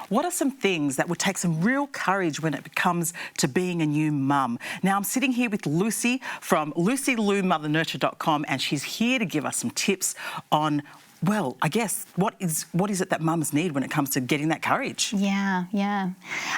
what are some things that would take some real courage when it comes to being a new mum? Now, I'm sitting here with Lucy from LucyLouMotherNurture.com, and she's here to give us some tips on, well, I guess, what is it that mums need when it comes to getting that courage? Yeah.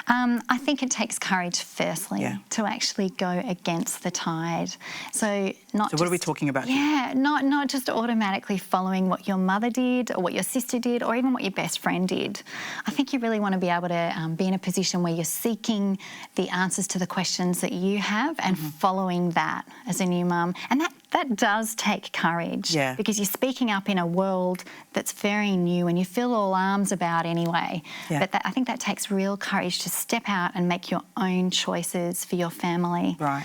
I think it takes courage, firstly, to actually go against the tide. So what are we talking about here? Yeah, not just automatically following what your mother did or what your sister did or even what your best friend did. I think you really want to be able to be in a position where you're seeking the answers to the questions that you have and following that as a new mum. And that does take courage, because you're speaking up in a world that's very new and you feel all arms about anyway. But I think that takes real courage to step out and make your own choices for your family. Right.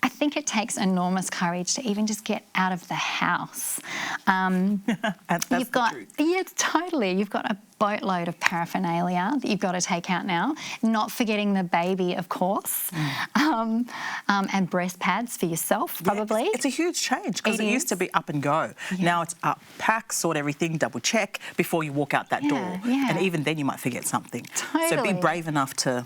I think it takes enormous courage to even just get out of the house. That's the truth. Yeah, totally. You've got a boatload of paraphernalia that you've got to take out now, not forgetting the baby, of course, and breast pads for yourself, probably. It's a huge change, because it used to be up and go. Now it's up, pack, sort everything, double check before you walk out that door. And even then you might forget something. Totally. So be brave enough to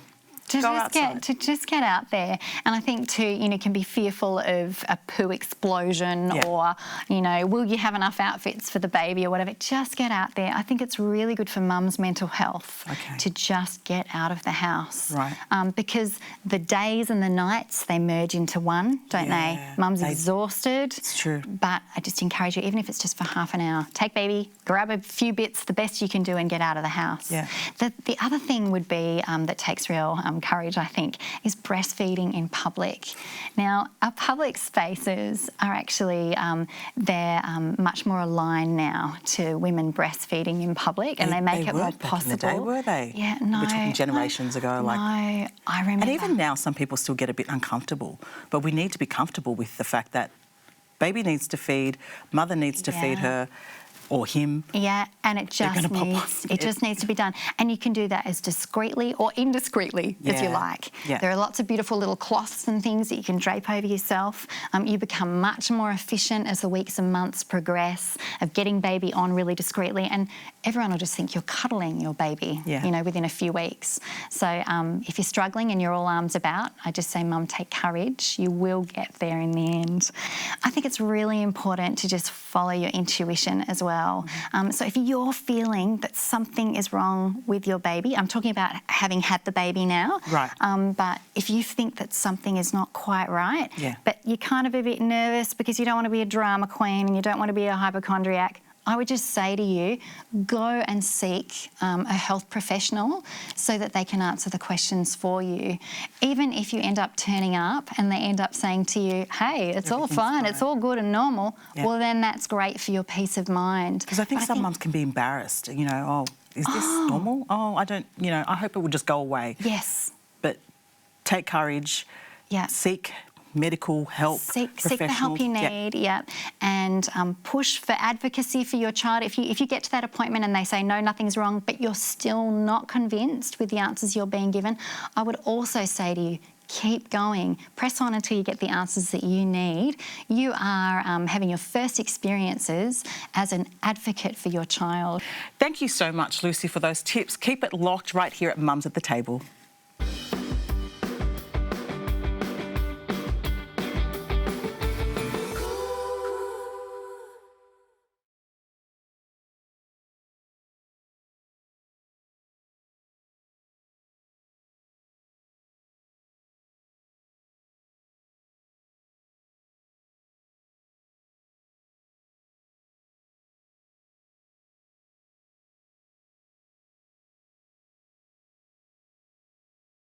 just get out there. And I think too, you can be fearful of a poo explosion or, will you have enough outfits for the baby or whatever. Just get out there. I think it's really good for mum's mental health to just get out of the house. Right. Because the days and the nights, they merge into one, don't they? Mum's exhausted. It's true. But I just encourage you, even if it's just for half an hour, take baby, grab a few bits, the best you can do, and get out of the house. The other thing would be that takes real courage, I think, is breastfeeding in public. Now, our public spaces are actually, they're much more aligned now to women breastfeeding in public, and they make it more possible. In the day, were they? Yeah, no. We're talking generations ago. No, I remember. And even now, some people still get a bit uncomfortable, but we need to be comfortable with the fact that baby needs to feed, mother needs to feed her, or him. Yeah, and it just needs to be done. And you can do that as discreetly or indiscreetly as you like. There are lots of beautiful little cloths and things that you can drape over yourself. You become much more efficient as the weeks and months progress of getting baby on really discreetly, and everyone will just think you're cuddling your baby, within a few weeks. So if you're struggling and you're all arms about, I just say, Mum, take courage. You will get there in the end. I think it's really important to just follow your intuition as well. So if you're feeling that something is wrong with your baby, I'm talking about having had the baby now, but if you think that something is not quite right, but you're kind of a bit nervous because you don't want to be a drama queen and you don't want to be a hypochondriac, I would just say to you, go and seek a health professional so that they can answer the questions for you. Even if you end up turning up and they end up saying to you, hey, it's all fine, it's all good and normal, well, then that's great for your peace of mind. Because I think some mums can be embarrassed, is this normal? Oh, I don't, I hope it will just go away. Yes. But take courage, seek medical help, seek the help you need, and push for advocacy for your child. If you get to that appointment and they say no, nothing's wrong, but you're still not convinced with the answers you're being given, I would also say to you, keep going. Press on until you get the answers that you need. You are having your first experiences as an advocate for your child. Thank you so much, Lucy, for those tips. Keep it locked right here at Mums at the Table.